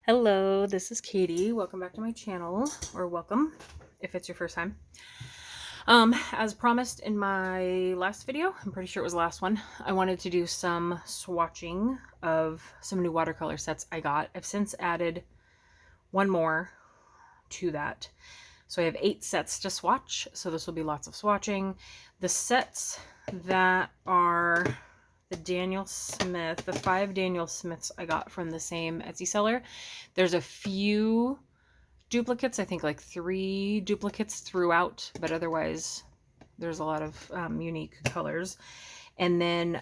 Hello, this is Katie. Welcome back to my channel, or welcome if it's your first time. As promised in my last video, I'm pretty sure it was the last one, I wanted to do some swatching of some new watercolor sets I got. I've since added one more to that. So I have 8 sets to swatch, so this will be lots of swatching. The sets that are the Daniel Smith, the 5 Daniel Smiths I got from the same Etsy seller. There's a few duplicates, I think like 3 duplicates throughout, but otherwise there's a lot of unique colors. And then,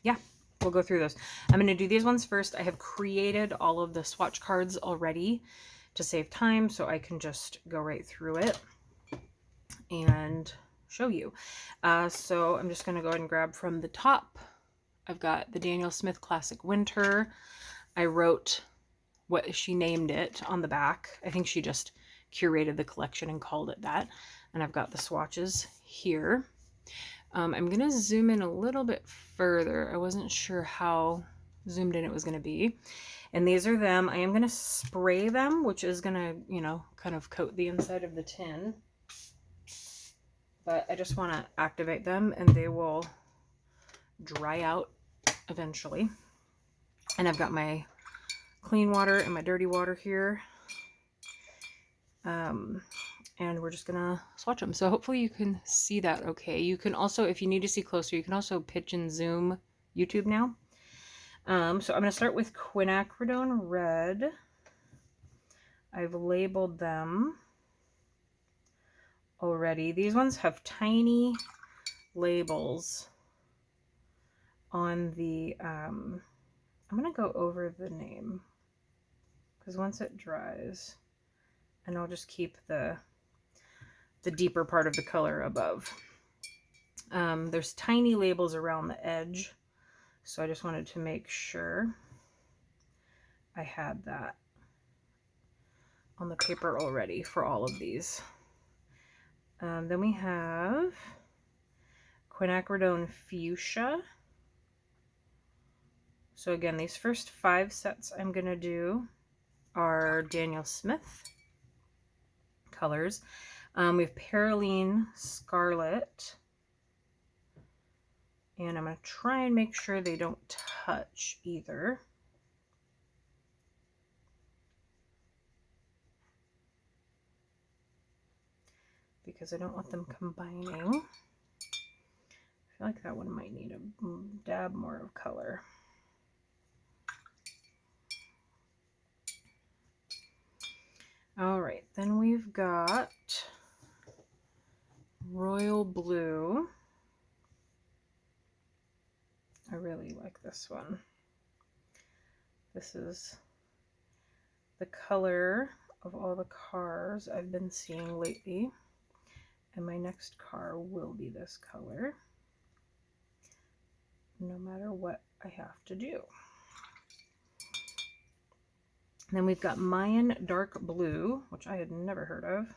yeah, we'll go through those. I'm going to do these ones first. I have created all of the swatch cards already to save time, so I can just go right through it and show you. So I'm just going to go ahead and grab from the top. I've got the Daniel Smith Classic Winter. I wrote what she named it on the back. I think she just curated the collection and called it that. And I've got the swatches here. I'm going to zoom in a little bit further. I wasn't sure how zoomed in it was going to be. And these are them. I am going to spray them, which is going to, you know, kind of coat the inside of the tin. But I just want to activate them and they will dry out eventually. And I've got my clean water and my dirty water here. And we're just gonna swatch them. So hopefully you can see that okay. You can also, if you need to see closer, you can also pitch and zoom YouTube now. So I'm gonna start with quinacridone red. I've labeled them already. These ones have tiny labels on the, I'm gonna go over the name because once it dries, and I'll just keep the deeper part of the color above. There's tiny labels around the edge, so I just wanted to make sure I had that on the paper already for all of these. Then we have quinacridone fuchsia. So again, these first 5 sets I'm gonna do are Daniel Smith colors. We have Perylene Scarlet. And I'm going to try and make sure they don't touch either. Because I don't want them combining. I feel like that one might need a dab more of color. All right, then we've got Royal Blue. I really like this one. This is the color of all the cars I've been seeing lately. And my next car will be this color, no matter what I have to do. And then we've got Mayan Dark Blue, which I had never heard of.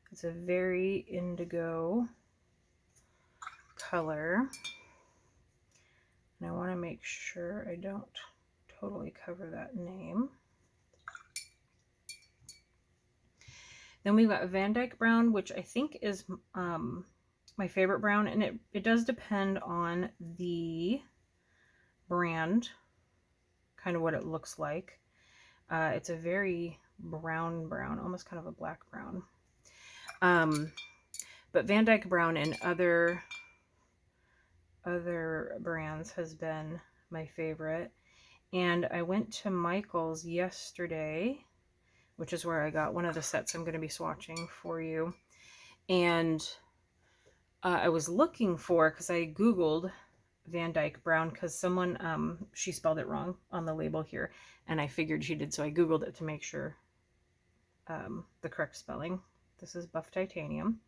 It's a very indigo color. And I want to make sure I don't totally cover that name. Then we've got Van Dyke Brown, which I think is my favorite brown. And it does depend on the brand, kind of what it looks like. It's a very brown, almost kind of a black brown. But Van Dyke Brown and other brands has been my favorite. And I went to Michael's yesterday, which is where I got one of the sets I'm going to be swatching for you. And I was looking for, because I Googled Van Dyke Brown, because someone, she spelled it wrong on the label here, and I figured she did, so I Googled it to make sure the correct spelling. This is buff titanium.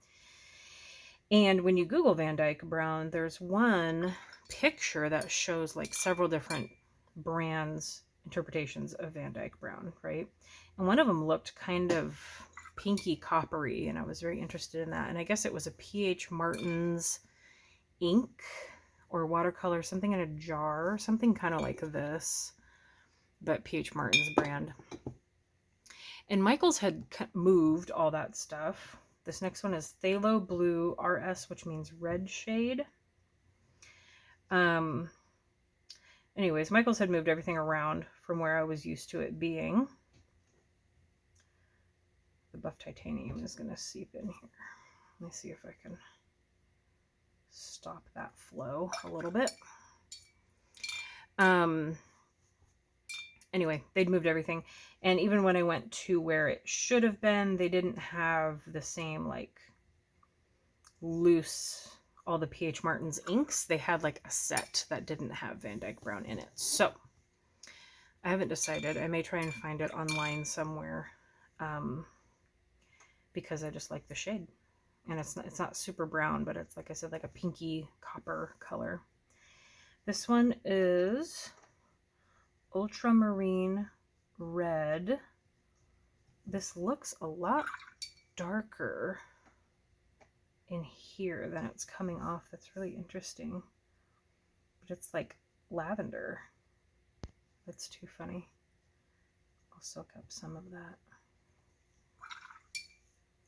And when you Google Van Dyke Brown, there's one picture that shows like several different brands' interpretations of Van Dyke Brown, right? And one of them looked kind of pinky coppery, and I was very interested in that. And I guess it was a P.H. Martin's ink or watercolor, something in a jar, something kind of like this. but P.H. Martin's brand. And Michaels had moved all that stuff. This next one is Phthalo Blue RS, which means red shade. Anyways, Michaels had moved everything around from where I was used to it being. The buff titanium is going to seep in here. Let me see if I can stop that flow a little bit. Anyway, they'd moved everything. And even when I went to where it should have been, they didn't have the same like loose, all the P.H. Martin's inks. They had like a set that didn't have Van Dyke Brown in it. So I haven't decided. I may try and find it online somewhere because I just like the shade. And it's not super brown, but it's, like I said, like a pinky copper color. This one is Ultramarine Red. This looks a lot darker in here than it's coming off. That's really interesting. But it's like lavender. That's too funny. I'll soak up some of that.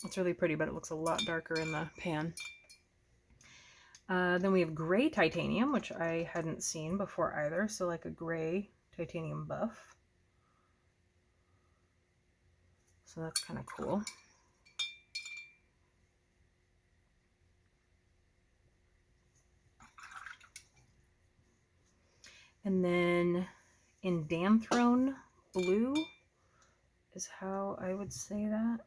It's really pretty, but it looks a lot darker in the pan. Then we have gray titanium, which I hadn't seen before either. So like a gray titanium buff. So that's kind of cool. And then Indanthrone Blue is how I would say that.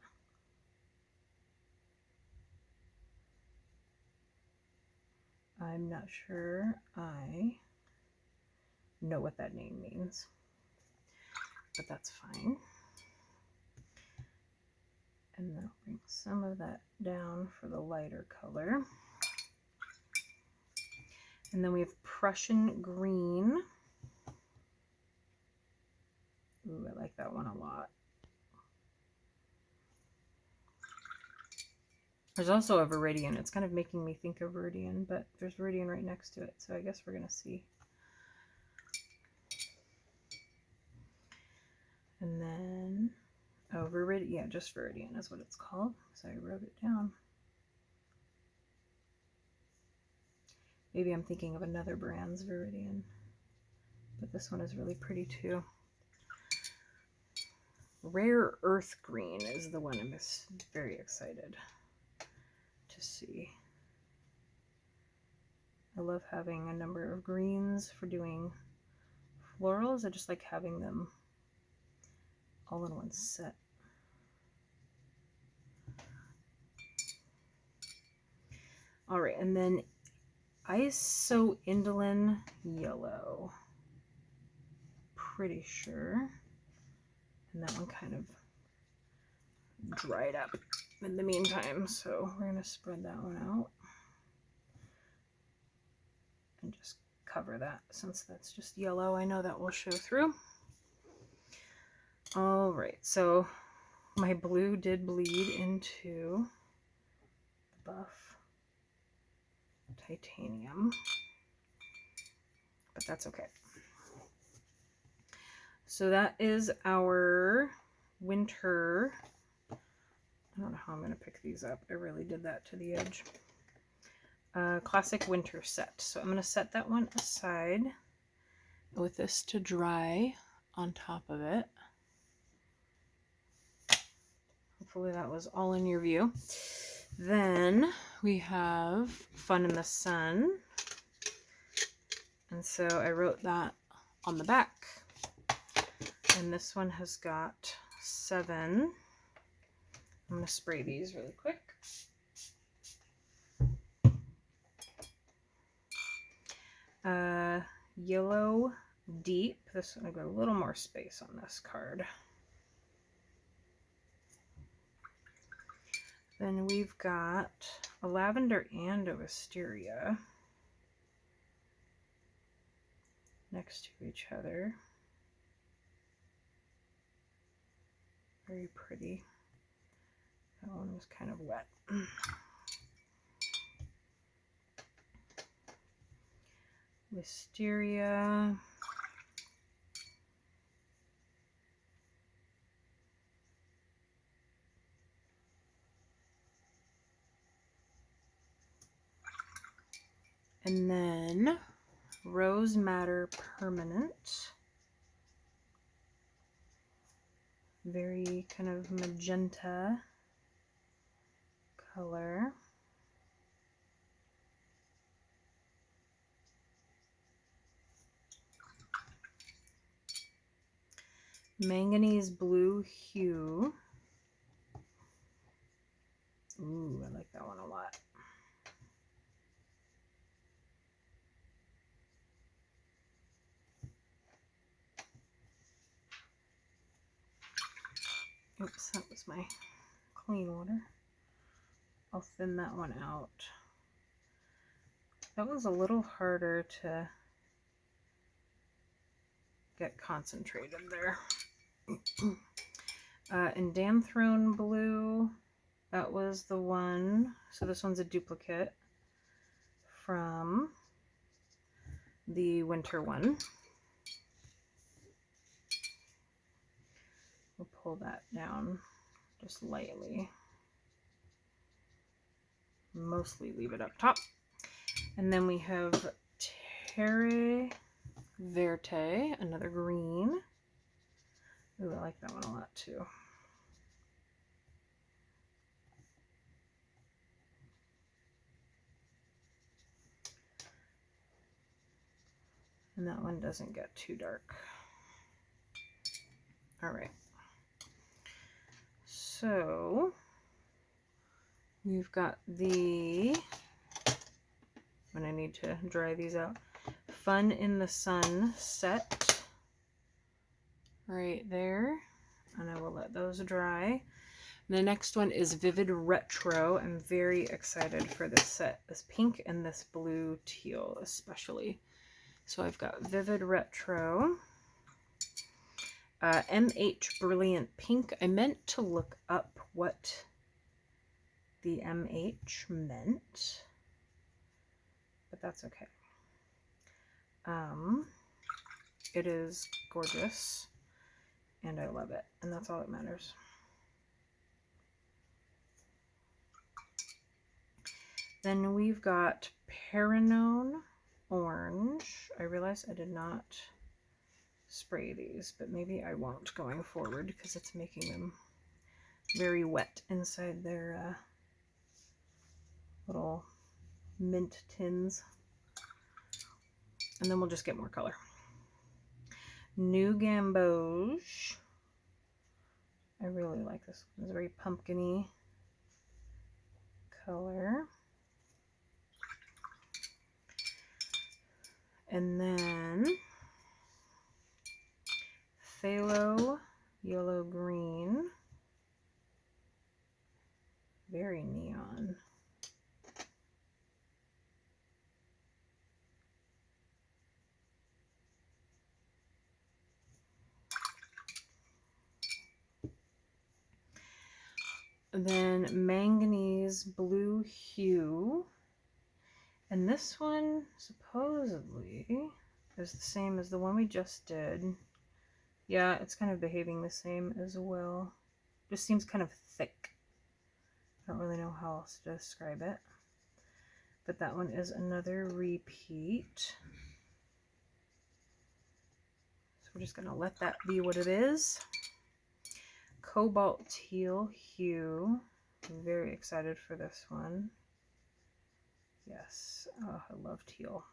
I'm not sure I know what that name means, but that's fine. And then I'll bring some of that down for the lighter color. And then we have Prussian Green. Ooh, I like that one a lot. There's also a Viridian. It's kind of making me think of Viridian, but there's Viridian right next to it, so I guess we're going to see. And then, oh, Viridian, yeah, just Viridian is what it's called, so I wrote it down. Maybe I'm thinking of another brand's Viridian, but this one is really pretty too. Rare Earth Green is the one I'm very excited to see. I love having a number of greens for doing florals. I just like having them all in one set. All right, and then Isoindolin Yellow. Pretty sure. And that one kind of dried up in the meantime, so we're going to spread that one out and just cover that since that's just yellow. I know that will show through. All right, so my blue did bleed into the buff titanium, but that's okay. So that is our winter. I don't know how I'm going to pick these up. I really did that to the edge. Classic winter set. So I'm going to set that one aside with this to dry on top of it. Hopefully that was all in your view. Then we have Fun in the Sun. And so I wrote that on the back. And this one has got 7. I'm going to spray these really quick. Yellow Deep. This one, I got a little more space on this card. Then we've got a lavender and a wisteria next to each other. Very pretty. That one was kind of wet. Wisteria. And then Rose Madder Permanent. Very kind of magenta color. Manganese Blue Hue. Ooh, I like that one a lot. Oops, that was my clean water. I'll thin that one out. That was a little harder to get concentrated there. And Danthrone Blue, that was the one. So this one's a duplicate from the winter one. We'll pull that down just lightly. Mostly leave it up top. And then we have Terre Verte, another green. Ooh, I like that one a lot too. And that one doesn't get too dark. All right. So we've got the, and I need to dry these out, Fun in the Sun set right there. And I will let those dry. The next one is Vivid Retro. I'm very excited for this set, this pink and this blue teal especially. So I've got Vivid Retro, MH Brilliant Pink. I meant to look up what the MH meant, but that's okay. It is gorgeous and I love it, and that's all that matters. Then we've got Paranone Orange. I realize I did not spray these, but maybe I won't going forward because it's making them very wet inside their little mint tins. And then we'll just get more color. New Gamboge. I really like this one. It's a very pumpkin-y color. And then Phthalo Yellow Green. Very neon. And then Manganese Blue Hue. And this one supposedly is the same as the one we just did. Yeah, it's kind of behaving the same as well. Just seems kind of thick. I don't really know how else to describe it. But that one is another repeat. So we're just going to let that be what it is. Cobalt Teal Hue. I'm very excited for this one. Yes. Oh, I love teal.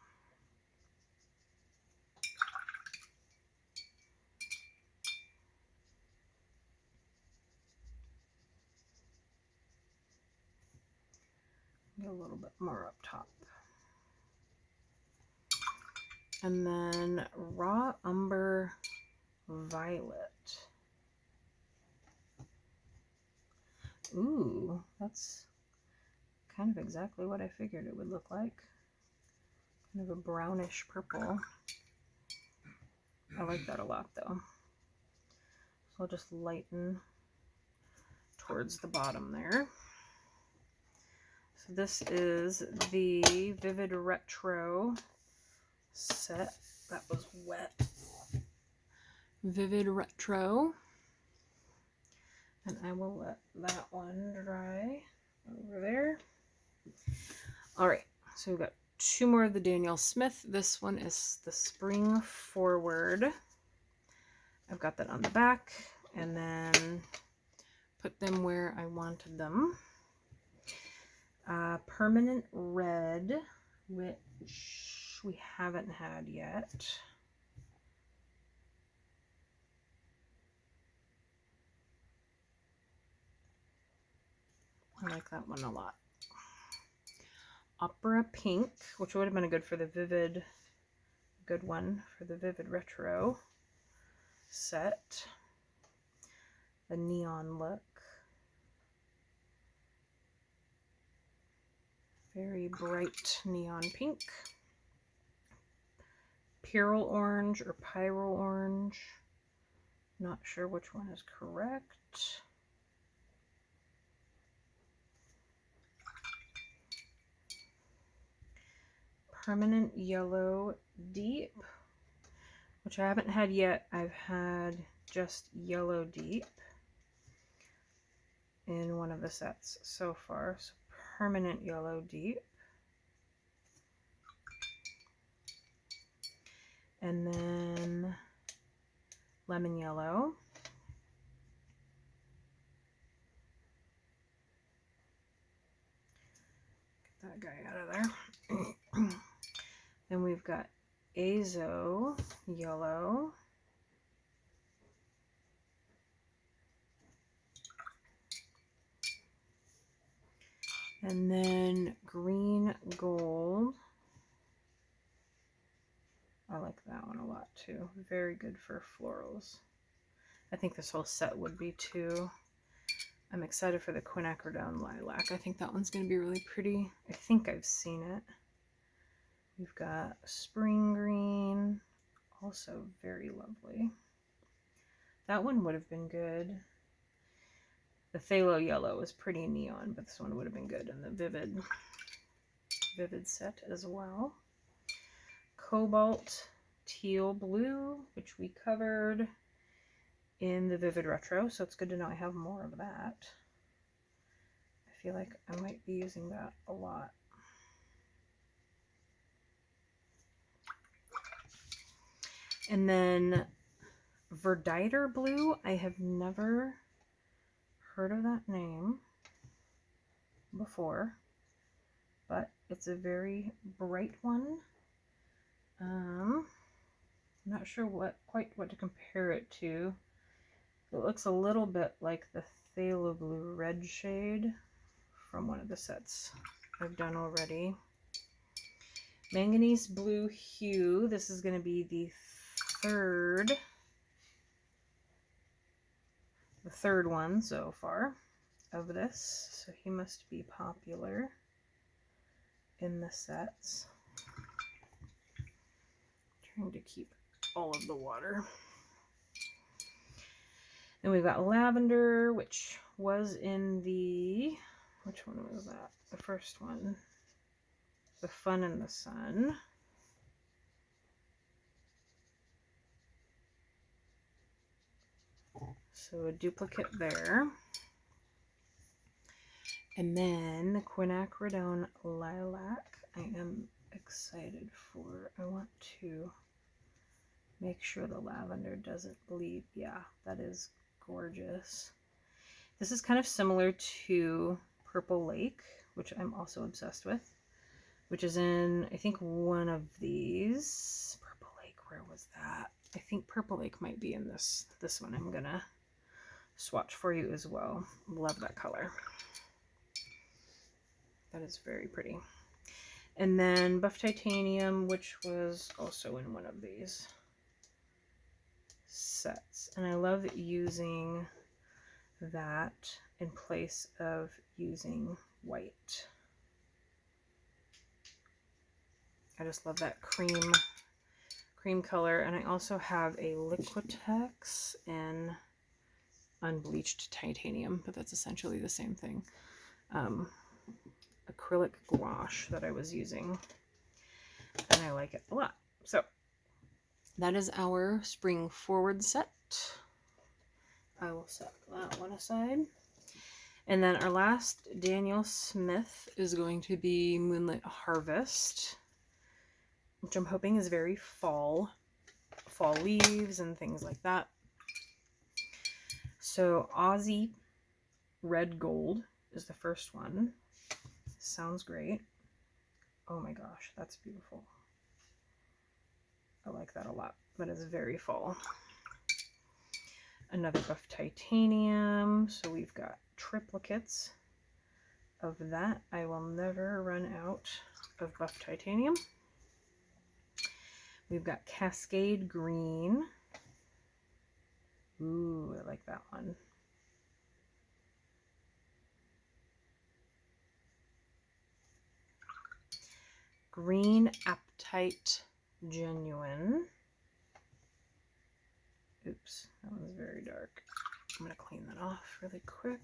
Get a little bit more up top. And then Raw Umber Violet. Ooh, that's kind of exactly what I figured it would look like. Kind of a brownish purple. I like that a lot though. So I'll just lighten towards the bottom there. So this is the Vivid Retro set. That was wet. Vivid Retro. And I will let that one dry over there. All right, so we've got 2 more of the Danielle Smith. This one is the Spring Forward. I've got that on the back, and then put them where I wanted them. Permanent Red, which we haven't had yet. I like that one a lot. Opera Pink, which would have been a good for the Vivid, good one for the Vivid Retro set. The neon look. Very bright neon pink. Pyrrole Orange or Pyro Orange. Not sure which one is correct. Permanent Yellow Deep, which I haven't had yet. I've had just Yellow Deep in one of the sets so far. So Permanent Yellow Deep. And then Lemon Yellow. Get that guy out of there. Then we've got Azo Yellow. And then Green Gold. I like that one a lot too. Very good for florals. I think this whole set would be too. I'm excited for the quinacridone Lilac. I think that one's going to be really pretty. I think I've seen it. We've got Spring Green, also very lovely. That one would have been good. The Phthalo Yellow is pretty neon, but this one would have been good in the Vivid set as well. Cobalt Teal Blue, which we covered in the Vivid Retro, so it's good to know I have more of that. I feel like I might be using that a lot. And then Verditer Blue, I have never heard of that name before, but it's a very bright one. I'm not sure quite what to compare it to. It looks a little bit like the Phthalo Blue Red shade from one of the sets I've done already. Manganese Blue Hue. This is going to be the third one so far of this. So he must be popular in the sets. Trying to keep all of the water. Then we've got Lavender, which was in the, which one was that? The first one. The Fun in the Sun. So a duplicate there. And then the quinacridone Lilac. I am excited for. I want to make sure the lavender doesn't bleed. Yeah, that is gorgeous. This is kind of similar to Purple Lake, which I'm also obsessed with, which is in, I think, one of these. Purple Lake, where was that? I think Purple Lake might be in this one. I'm gonna swatch for you as well. Love that color. That is very pretty. And then Buff Titanium, which was also in one of these sets. And I love using that in place of using white. I just love that cream color. And I also have a Liquitex in unbleached titanium, but that's essentially the same thing. Acrylic gouache that I was using, and I like it a lot. So that is our Spring Forward set. I will set that one aside. And then our last Danielle Smith is going to be Moonlit Harvest. which I'm hoping is very fall leaves and things like that. So Aussie Red Gold is the first one. Sounds great. Oh my gosh, that's beautiful. I like that a lot. That is very fall. Another buff titanium. So we've got triplicates of that. I will never run out of buff titanium. We've got Cascade Green. Ooh, I like that one. Green Apatite Genuine. Oops, that one's very dark. I'm going to clean that off really quick.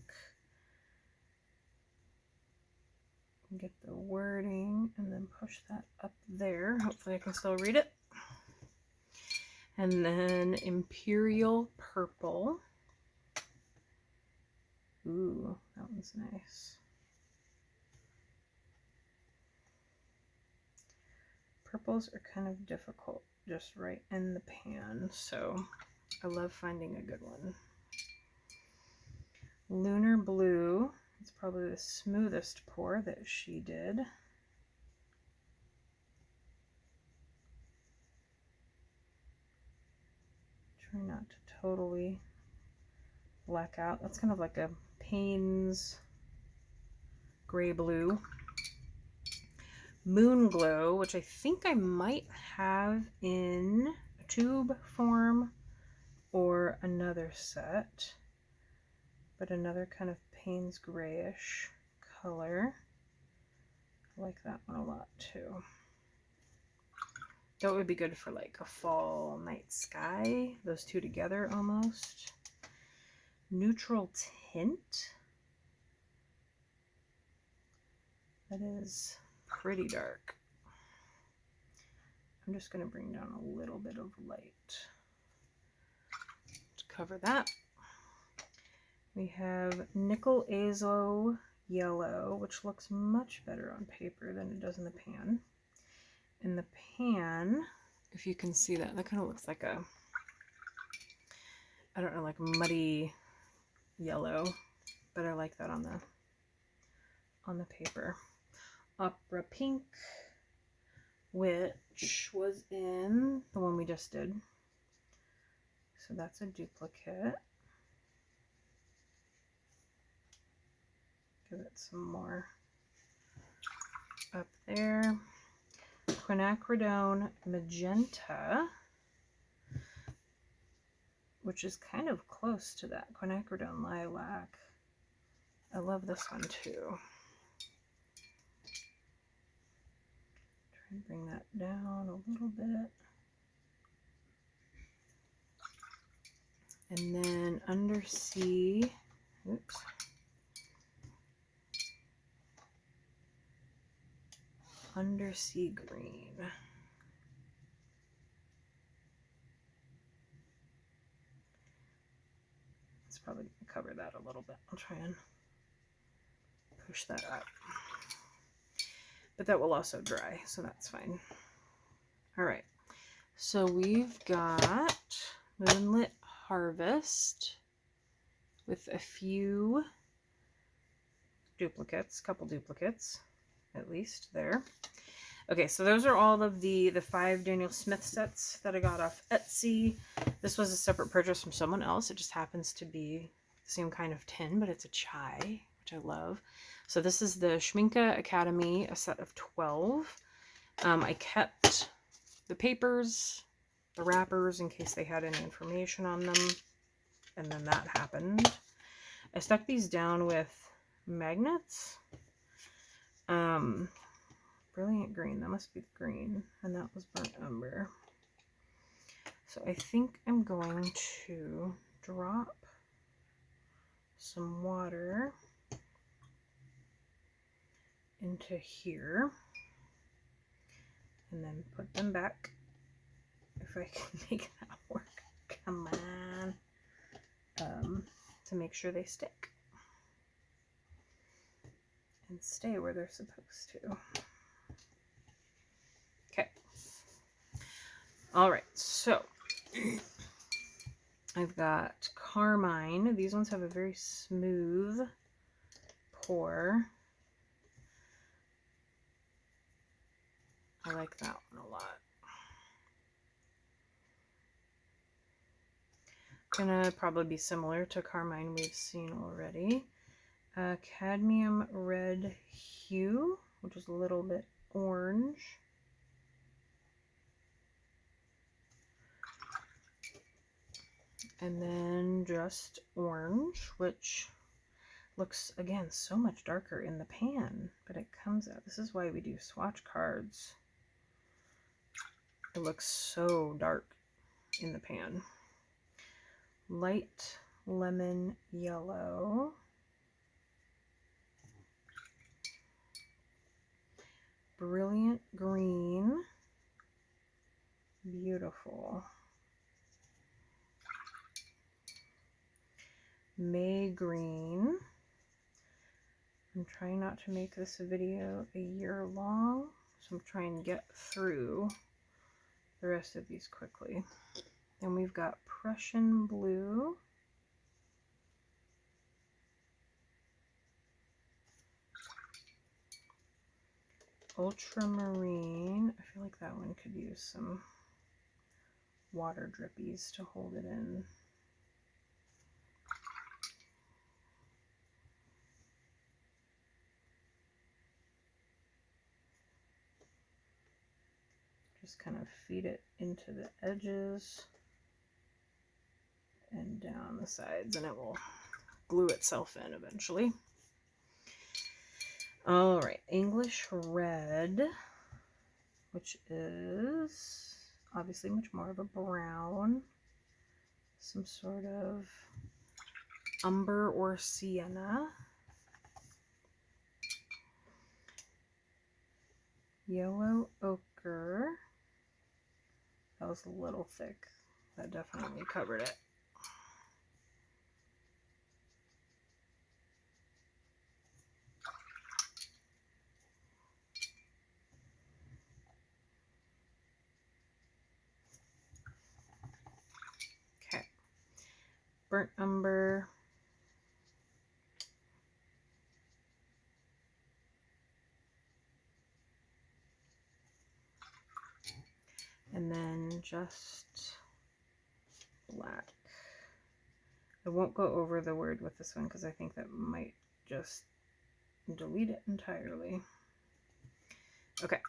Get the wording and then push that up there. Hopefully I can still read it. And then Imperial Purple. Ooh, that one's nice. Purples are kind of difficult just right in the pan, so I love finding a good one. Lunar Blue. It's probably the smoothest pour that she did. Try not to totally black out. That's kind of like a Payne's gray blue. Moon Glow, which I think I might have in a tube form or another set, but another kind of Payne's grayish color. I like that one a lot too. That would be good for like a fall night sky, those two together almost. Neutral Tint. That is pretty dark. I'm just going to bring down a little bit of light to cover that. We have Nickel Azo Yellow, which looks much better on paper than it does in the pan. In the pan, if you can see that, that kind of looks like a, I don't know, like muddy yellow, but I like that on the paper. Opera Pink, which was in the one we just did. So that's a duplicate. Give it some more up there. Quinacridone Magenta, which is kind of close to that Quinacridone Lilac. I love this one too. Try and bring that down a little bit. And then Undersea, oops. Undersea Green. It's probably going to cover that a little bit. I'll try and push that up. But that will also dry, so that's fine. All right, so we've got Moonlit Harvest with a few duplicates, couple duplicates at least there. Okay, so those are all of the 5 Daniel Smith sets that I got off Etsy. This was a separate purchase from someone else. It just happens to be the same kind of tin, but it's a chai, which I love. So this is the Schminke Academy, a set of 12. I kept the papers, the wrappers, in case they had any information on them, and then that happened. I stuck these down with magnets. Brilliant Green, that must be the green, and that was Burnt Umber. So I think I'm going to drop some water into here and then put them back, if I can make that work. Come on. To make sure they stick and stay where they're supposed to. Okay, All right, so I've got Carmine. These ones have a very smooth pour. I like that one a lot. Gonna probably be similar to Carmine we've seen already. Cadmium red hue, which is a little bit orange. And then just orange, which looks, again, so much darker in the pan, but it comes out. This is why we do swatch cards. It looks so dark in the pan. Light lemon yellow. Brilliant green. Beautiful. May green. I'm trying not to make this video a year long, so I'm trying to get through the rest of these quickly. Then we've got Prussian blue. Ultramarine. I feel like that one could use some water drippies to hold it in. Just kind of feed it into the edges and down the sides, and it will glue itself in eventually. All right, English red, which is obviously much more of a brown, some sort of umber or sienna. Yellow ochre. That was a little thick. That definitely covered it. Okay. Burnt umber. And then just black. I won't go over the word with this one because I think that might just delete it entirely. Okay.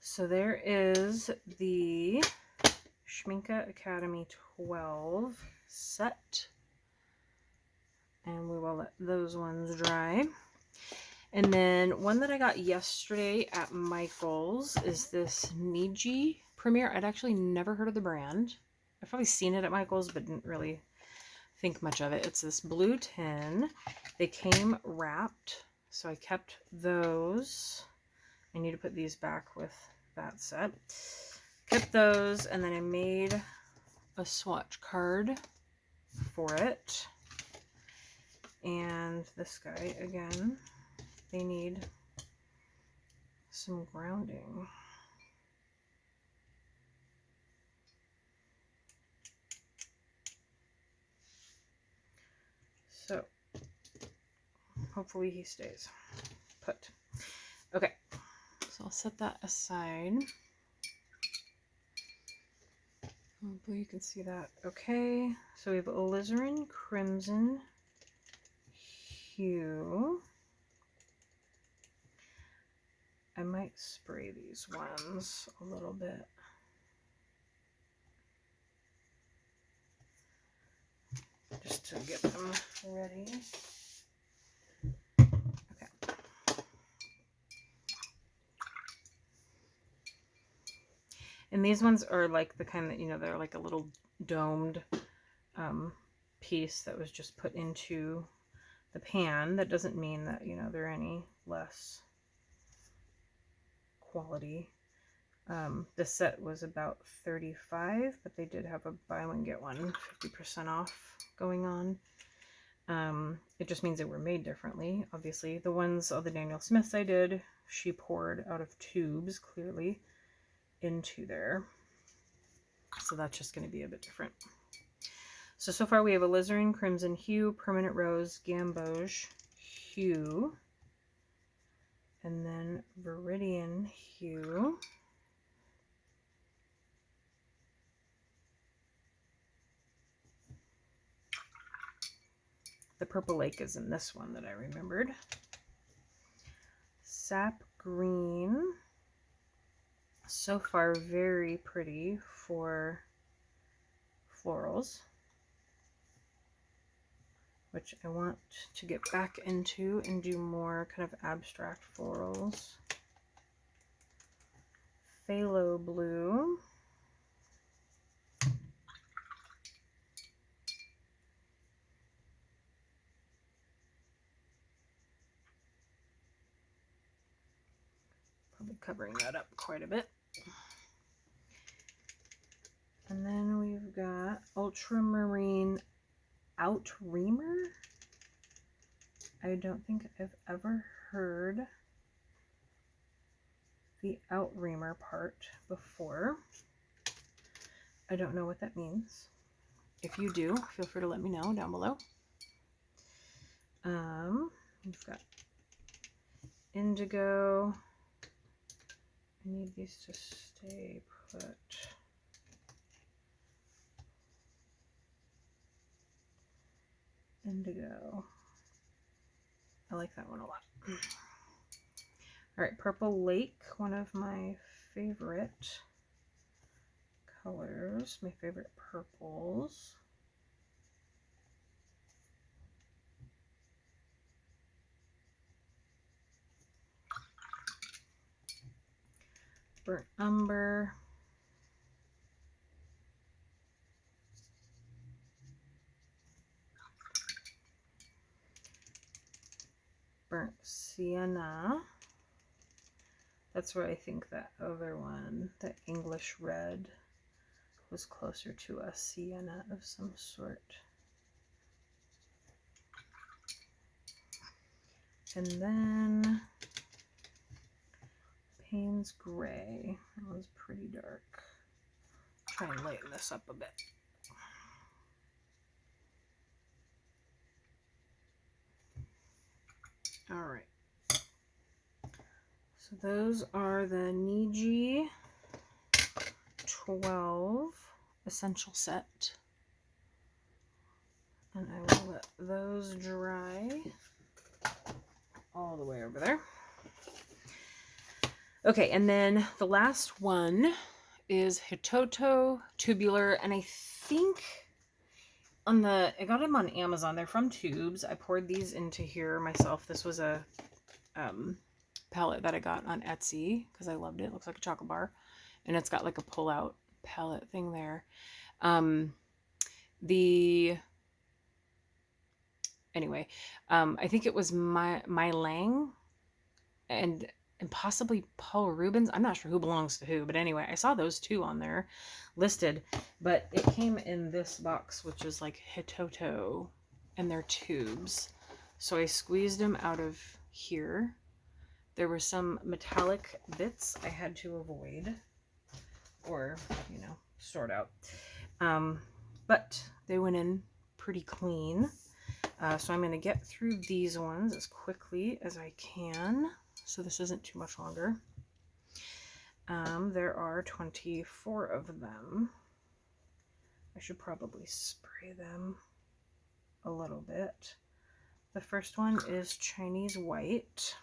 So there is the Schmincke Academy 12 set. And we will let those ones dry. And then one that I got yesterday at Michael's is this Niji Premier. I'd actually never heard of the brand. I've probably seen it at Michael's, but didn't really think much of it. It's this blue tin. They came wrapped, so I kept those. I need to put these back with that set. Kept those, and then I made a swatch card for it. And this guy, again, they need some grounding. So hopefully he stays put. Okay, so I'll set that aside. Hopefully you can see that. Okay, so we have alizarin crimson hue. I might spray these ones a little bit. Just to get them ready. Okay. And these ones are like the kind that, you know, they're like a little domed piece that was just put into the pan. That doesn't mean that, you know, they're any less quality. This set was about $35, but they did have a buy one get one 50% off going on. It just means they were made differently. Obviously, the ones, all the Daniel Smiths I did, she poured out of tubes, clearly. into there. So that's just going to be a bit different. So far we have alizarin crimson hue, permanent rose, gamboge hue, and then viridian hue. The purple lake is in this one that I remembered. Sap green. So far very pretty for florals, which I want to get back into and do more kind of abstract florals. Phthalo blue. Probably covering that up quite a bit. And then we've got ultramarine outreamer. I don't think I've ever heard the outreamer part before. I don't know what that means. If you do, feel free to let me know down below. We've got indigo. I need these to stay put. Indigo. I like that one a lot. All right, Purple Lake, one of my favorite colors, my favorite purples. Burnt Umber. Burnt Sienna. That's where I think that other one, the English Red, was closer to a sienna of some sort. And then Payne's Gray. That was pretty dark. Try and lighten this up a bit. All right. So those are the Niji 12 essential set. And I will let those dry all the way over there. Okay, and then the last one is Hitoto Tubular, and I think I got them on Amazon. They're from tubes. I poured these into here myself. This was a palette that I got on Etsy because I loved it. It looks like a chocolate bar, and it's got like a pull-out palette thing there. Anyway, I think it was my Lang and possibly Paul Rubens. I'm not sure who belongs to who, but anyway, I saw those two on there listed, but it came in this box, which is like Hitoto, and they're tubes. So I squeezed them out of here. There were some metallic bits I had to avoid or, you know, sort out. But they went in pretty clean. So I'm going to get through these ones as quickly as I can, so this isn't too much longer. There are 24 of them. I should probably spray them a little bit. The first one is Chinese White.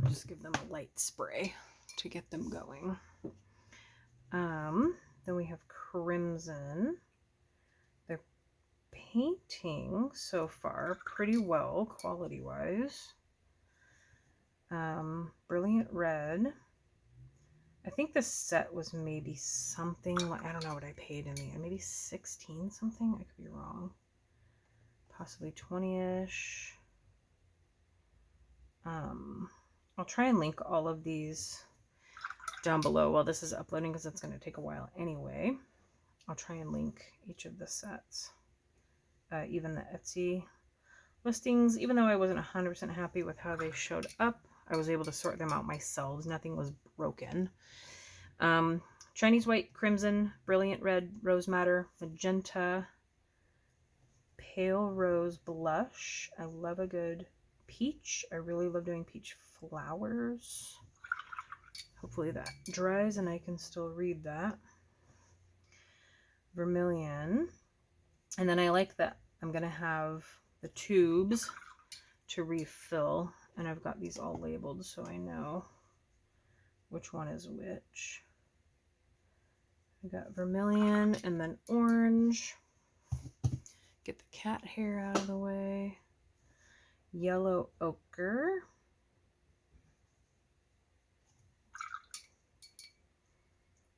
Just give them a light spray to get them going. Then we have Crimson. They're painting so far pretty well quality-wise. Brilliant Red. I think this set was maybe something like, I don't know what I paid in the end, maybe 16 something. I could be wrong. Possibly 20-ish. I'll try and link all of these down below while this is uploading because it's going to take a while anyway. I'll try and link each of the sets, even the Etsy listings. Even though I wasn't 100% happy with how they showed up, I was able to sort them out myself. Nothing was broken. Chinese white, crimson, brilliant red, rose madder, magenta, pale rose blush. I love a good peach. I really love doing peach flowers. Hopefully that dries and I can still read that. Vermilion. And then I like that I'm going to have the tubes to refill. And I've got these all labeled so I know which one is which. I got vermilion and then orange. Get the cat hair out of the way. Yellow ochre.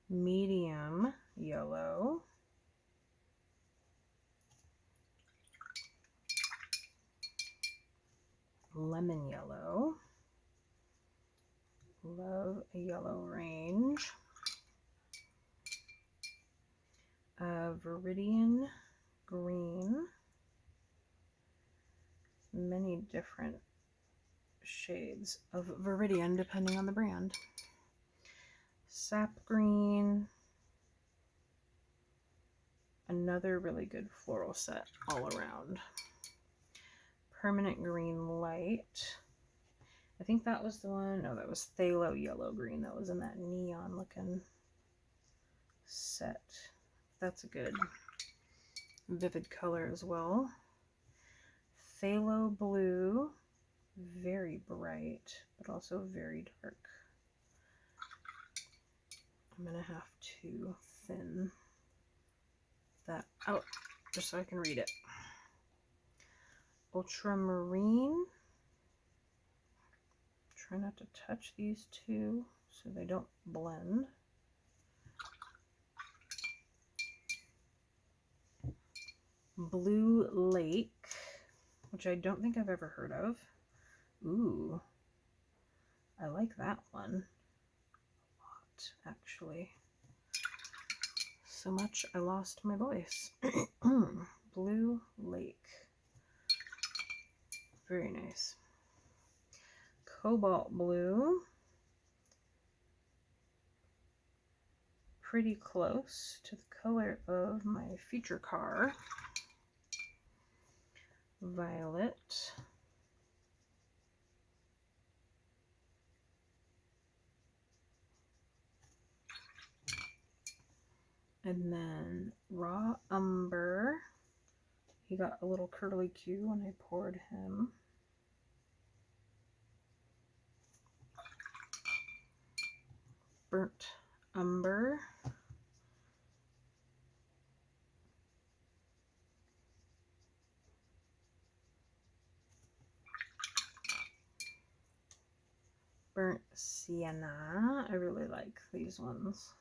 Medium yellow. Lemon yellow. Love a yellow range. Viridian green. Many different shades of Viridian depending on the brand. Sap green. Another really good floral set all around. Permanent green light. I think that was the one. No, that was phthalo yellow green. That was in that neon looking set. That's a good vivid color as well. Phthalo blue, very bright, but also very dark. I'm gonna have to thin that out just so I can read it. Ultramarine. Try not to touch these two so they don't blend. Blue Lake, which I don't think I've ever heard of. Ooh, I like that one a lot, actually. So much I lost my voice. Blue Lake. Very nice. Cobalt blue. Pretty close to the color of my future car. Violet. And then raw umber. He got a little curly Q when I poured him. Burnt umber. Burnt sienna. I really like these ones.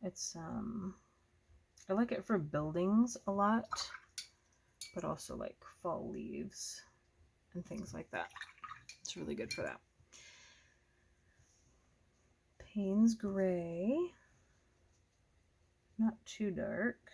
It's I like it for buildings a lot, but also like fall leaves and things like that. It's really good for that. Payne's gray. Not too dark.